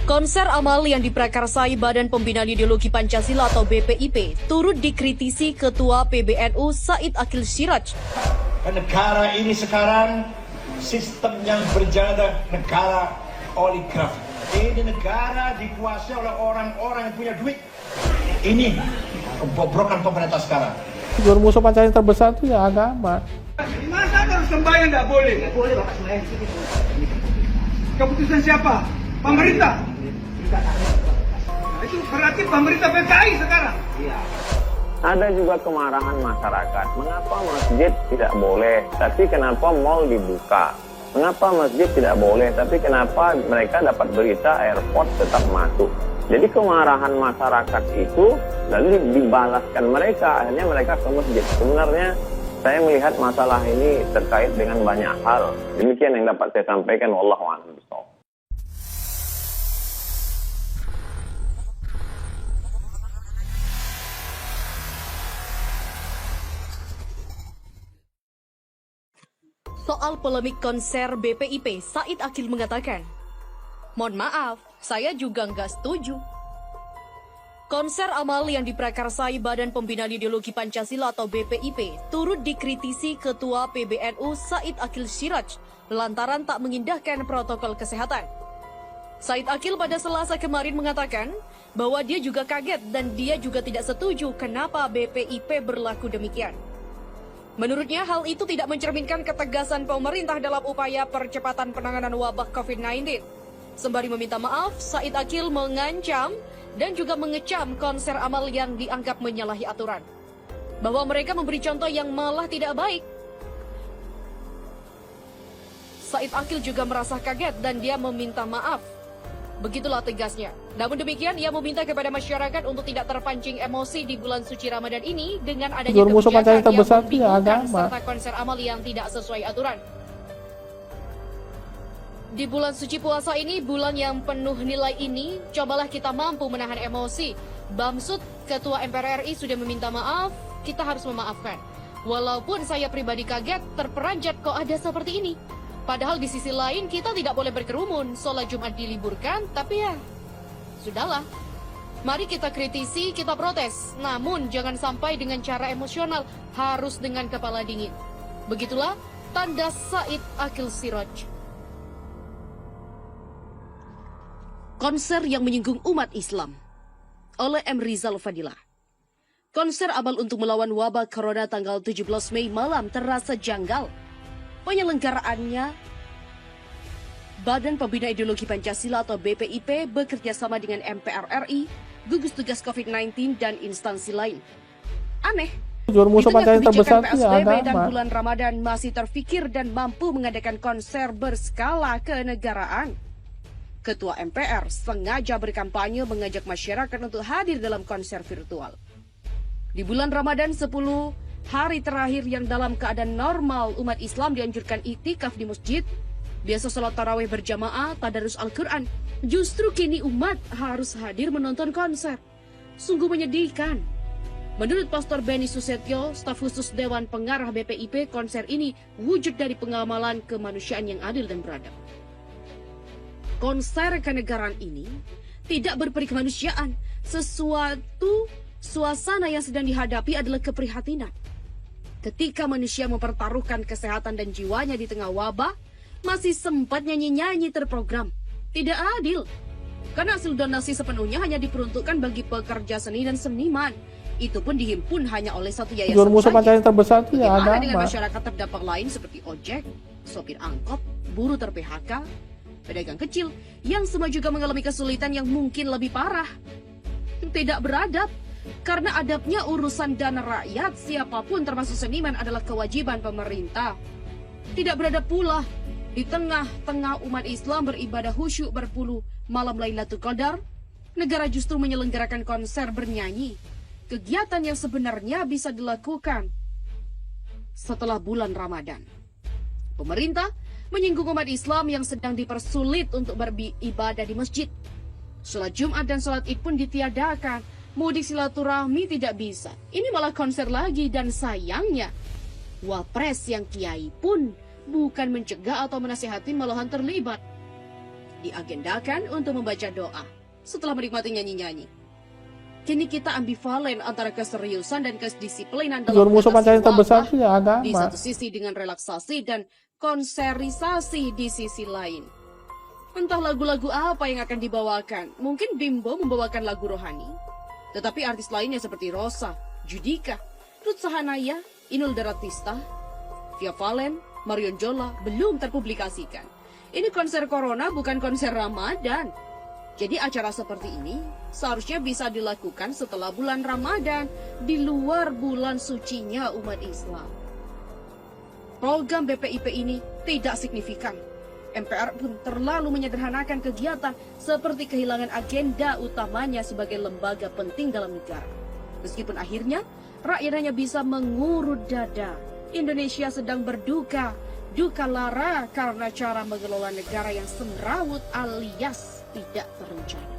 Konser amal yang diprakarsai Badan Pembinaan Ideologi Pancasila atau BPIP turut dikritisi Ketua PBNU Said Akil Siraj. Negara ini sekarang sistem yang berjalan negara oligarki. Ini negara dikuasai oleh orang-orang yang punya duit. Ini kebobrokan pemerintah sekarang. Figur musuh Pancasila terbesar itu ya agama. Masa harus sembahyang nggak boleh? Nggak boleh Bapak sembahyang. Keputusan siapa? Pemerintah. Nah, itu berarti pemerintah PKI sekarang. Iya. Ada juga kemarahan masyarakat. Mengapa masjid tidak boleh, tapi kenapa mal dibuka? Mengapa masjid tidak boleh, tapi kenapa mereka dapat berita airport tetap masuk? Jadi kemarahan masyarakat itu lalu dibalaskan mereka, akhirnya mereka ke masjid. Sebenarnya saya melihat masalah ini terkait dengan banyak hal. Demikian yang dapat saya sampaikan. Wallahu a'lam bishawab. Soal polemik konser BPIP, Said Akil mengatakan, "Mohon maaf, saya juga nggak setuju. Konser amal yang diprakarsai Badan Pembinaan Ideologi Pancasila atau BPIP turut dikritisi Ketua PBNU Said Akil Siraj lantaran tak mengindahkan protokol kesehatan. Said Akil pada Selasa kemarin mengatakan bahwa dia juga kaget dan dia juga tidak setuju kenapa BPIP berlaku demikian. Menurutnya, hal itu tidak mencerminkan ketegasan pemerintah dalam upaya percepatan penanganan wabah COVID-19. Sembari meminta maaf, Said Akil mengancam dan juga mengecam konser amal yang dianggap menyalahi aturan. Bahwa mereka memberi contoh yang malah tidak baik. Said Akil juga merasa kaget dan dia meminta maaf. Begitulah tegasnya. Namun demikian, ia meminta kepada masyarakat untuk tidak terpancing emosi di bulan suci Ramadan ini dengan adanya Figur musuh Pancasila kebijakan yang terbesar itu ya membingungkan agama. serta konser amal yang tidak sesuai aturan. Di bulan suci puasa ini, bulan yang penuh nilai ini, cobalah kita mampu menahan emosi. Bamsud, Ketua MPR RI sudah meminta maaf, kita harus memaafkan. Walaupun saya pribadi kaget, terperanjat kok ada seperti ini. Padahal di sisi lain kita tidak boleh berkerumun, sholat Jumat diliburkan, tapi ya, sudahlah. Mari kita kritisi, kita protes. Namun jangan sampai dengan cara emosional, harus dengan kepala dingin. Begitulah tanda Said Akil Siraj. Konser yang menyinggung umat Islam oleh M. Rizal Fadilah. Konser amal untuk melawan wabah corona tanggal 17 Mei malam terasa janggal. Penyelenggaraannya, Badan Pembinaan Ideologi Pancasila atau BPIP bekerja sama dengan MPR RI, gugus tugas COVID-19 dan instansi lain. Aneh, Figur musuh di tengah Pancasila terbesar kebijakan itu ya PSBB dan agama. bulan Ramadan masih terfikir dan mampu mengadakan konser berskala kenegaraan. Ketua MPR sengaja berkampanye mengajak masyarakat untuk hadir dalam konser virtual. Di bulan Ramadan 10 hari terakhir yang dalam keadaan normal umat Islam dianjurkan iktikaf di masjid, biasa sholat tarawih berjamaah, tadarus Al-Quran. Justru kini umat harus hadir menonton konser. Sungguh menyedihkan. Menurut Pastor Benny Susetyo, staf khusus Dewan Pengarah BPIP, konser ini wujud dari pengamalan kemanusiaan yang adil dan beradab. Konser kenegaraan ini tidak berperi kemanusiaan. Suasana yang sedang dihadapi adalah keprihatinan. Ketika manusia mempertaruhkan kesehatan dan jiwanya di tengah wabah, masih sempat nyanyi-nyanyi terprogram. Tidak adil. Karena hasil donasi sepenuhnya hanya diperuntukkan bagi pekerja seni dan seniman. Itu pun dihimpun hanya oleh satu yayasan Figur musuh saja. Pancasila terbesar itu ya Bagaimana dengan agama. masyarakat terdampak lain seperti ojek, sopir angkot, buruh ter-PHK, pedagang kecil yang semua juga mengalami kesulitan yang mungkin lebih parah? Tidak beradab. Karena adabnya urusan dana rakyat, siapapun termasuk seniman adalah kewajiban pemerintah. Tidak beradab pula di tengah-tengah umat Islam beribadah khusyuk berpuluh malam Lailatul Qadar, negara justru menyelenggarakan konser bernyanyi. Kegiatan yang sebenarnya bisa dilakukan setelah bulan Ramadan. Pemerintah menyinggung umat Islam yang sedang dipersulit untuk beribadah di masjid. Sholat Jumat dan sholat Id pun ditiadakan. Mudik silaturahmi tidak bisa. Ini malah konser lagi dan sayangnya Wapres yang kiai pun bukan mencegah atau menasihati malahan terlibat. diagendakan untuk membaca doa setelah menikmati nyanyi-nyanyi. Kini kita ambivalen antara keseriusan dan kedisiplinan dalam Musuh Pancasila mengatasi terbesar wabah itu ya agama. di satu sisi dengan relaksasi dan konserisasi di sisi lain. Entah lagu-lagu apa yang akan dibawakan. Mungkin Bimbo membawakan lagu rohani, tetapi artis lainnya seperti Rosa, Judika, Ruth Sahanaya, Inul Daratista, Via Valen, Marion Jola belum terpublikasikan. Ini konser Corona bukan konser Ramadan. Jadi acara seperti ini seharusnya bisa dilakukan setelah bulan Ramadan, di luar bulan sucinya umat Islam. Program BPIP ini tidak signifikan. MPR pun terlalu menyederhanakan kegiatan seperti kehilangan agenda utamanya sebagai lembaga penting dalam negara. Meskipun akhirnya rakyat hanya bisa mengurut dada. Indonesia sedang berduka, duka lara karena cara mengelola negara yang semrawut alias tidak terencana.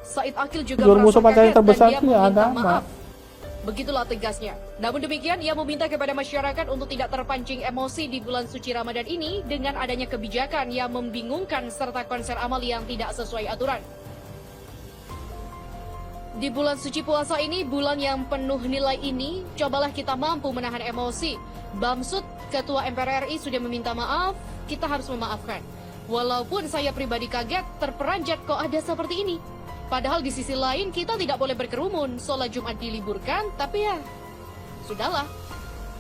Said Akil juga Musuh merasa Pancasila kaget dan terbesar dia itu ya meminta agama. maaf. Begitulah tegasnya. Namun demikian, ia meminta kepada masyarakat untuk tidak terpancing emosi di bulan suci Ramadan ini dengan adanya kebijakan yang membingungkan serta konser amal yang tidak sesuai aturan. Di bulan suci puasa ini, bulan yang penuh nilai ini, cobalah kita mampu menahan emosi. Bamsud, Ketua MPR RI sudah meminta maaf, kita harus memaafkan. Walaupun saya pribadi kaget, terperanjat kok ada seperti ini. Padahal di sisi lain kita tidak boleh berkerumun, sholat Jumat diliburkan, tapi ya, sudahlah.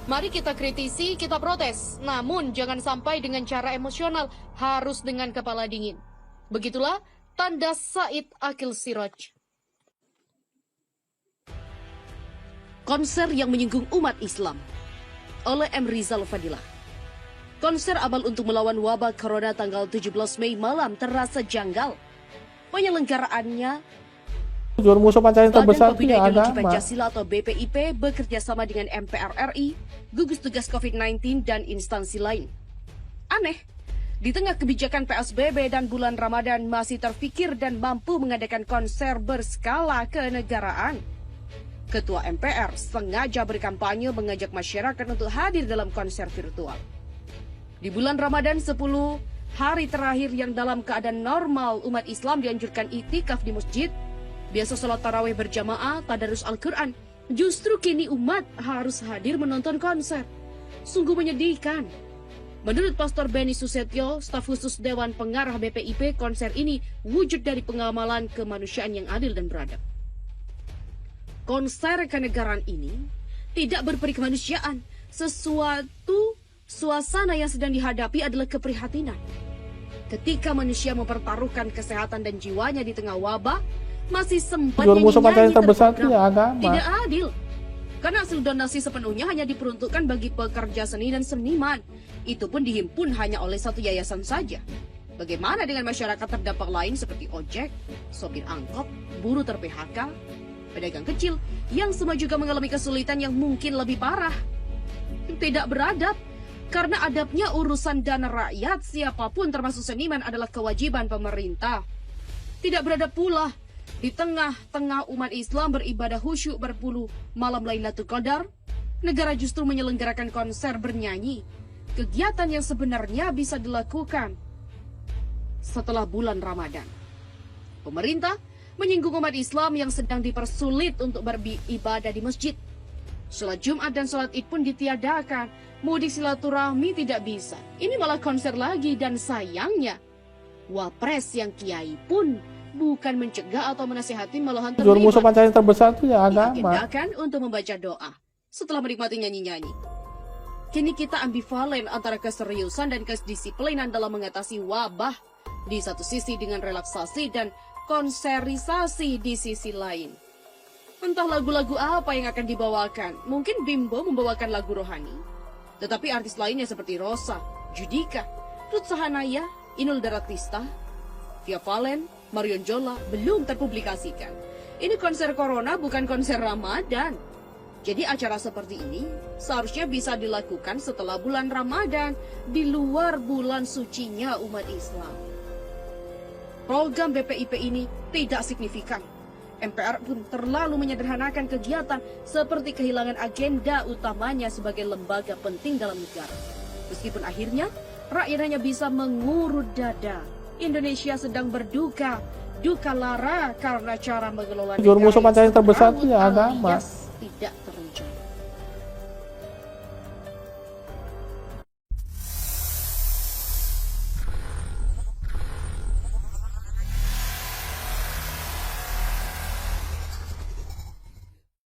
Mari kita kritisi, kita protes. Namun jangan sampai dengan cara emosional, harus dengan kepala dingin. Begitulah tanda Said Akil Siraj. Konser yang menyinggung umat Islam oleh M. Rizal Fadilah. Konser amal untuk melawan wabah corona tanggal 17 Mei malam terasa janggal. Penyelenggaraannya Musuh Pancasila Badan terbesar itu Pembina ya Ideologi agama. Pancasila atau BPIP bekerja sama dengan MPR RI, gugus tugas COVID-19 dan instansi lain. Aneh, di tengah kebijakan PSBB dan bulan Ramadan masih terfikir dan mampu mengadakan konser berskala kenegaraan. Ketua MPR sengaja berkampanye mengajak masyarakat untuk hadir dalam konser virtual. Di bulan Ramadan 10 hari terakhir yang dalam keadaan normal umat Islam dianjurkan itikaf di masjid, biasa sholat tarawih berjamaah, tadarus Al-Quran. Justru kini umat harus hadir menonton konser. Sungguh menyedihkan. Menurut Pastor Benny Susetyo, staf khusus Dewan Pengarah BPIP, konser ini wujud dari pengamalan kemanusiaan yang adil dan beradab. Konser kenegaraan ini tidak berperi kemanusiaan. Sesuatu suasana yang sedang dihadapi adalah keprihatinan. Ketika manusia mempertaruhkan kesehatan dan jiwanya di tengah wabah, masih sempat Musuh Pancasila nyanyi-nyanyi terbesar itu terprogram. ya agama. Tidak adil. Karena hasil donasi sepenuhnya hanya diperuntukkan bagi pekerja seni dan seniman. Itu pun dihimpun hanya oleh satu yayasan saja. Bagaimana dengan masyarakat terdampak lain seperti ojek, sopir angkot, buruh ter-PHK, pedagang kecil yang semua juga mengalami kesulitan yang mungkin lebih parah? Tidak beradab, karena adabnya urusan dana rakyat siapapun termasuk seniman adalah kewajiban pemerintah. Tidak beradab pula di tengah-tengah umat Islam beribadah khusyuk berpuluh malam Lailatul Qadar, negara justru menyelenggarakan konser bernyanyi, kegiatan yang sebenarnya bisa dilakukan setelah bulan Ramadan. Pemerintah menyinggung umat Islam yang sedang dipersulit untuk beribadah di masjid. Sholat Jumat dan sholat Id pun ditiadakan. Mudik silaturahmi tidak bisa. Ini malah konser lagi dan sayangnya Wapres yang kiai pun bukan mencegah atau menasihati, malahan Musuh terlibat. Pancasila terbesar itu ya agama. Diagendakan untuk membaca doa setelah menikmati nyanyi-nyanyi. Kini kita ambivalen antara keseriusan dan kedisiplinan dalam mengatasi wabah di satu sisi dengan relaksasi dan konserisasi di sisi lain. Entah lagu-lagu apa yang akan dibawakan. Mungkin Bimbo membawakan lagu rohani, tetapi artis lainnya seperti Rosa, Judika, Ruth Sahanaya, Inul Daratista, Via Valen, Marion Jola belum terpublikasikan. Ini konser Corona bukan konser Ramadan. Jadi acara seperti ini seharusnya bisa dilakukan setelah bulan Ramadan, di luar bulan sucinya umat Islam. Program BPIP ini tidak signifikan. MPR pun terlalu menyederhanakan kegiatan seperti kehilangan agenda utamanya sebagai lembaga penting dalam negara. Meskipun akhirnya rakyat hanya bisa mengurut dada. Indonesia sedang berduka, duka lara karena cara mengelola Jurus musuh negara yang Pancasila terbesar itu ya semrawut agama. alias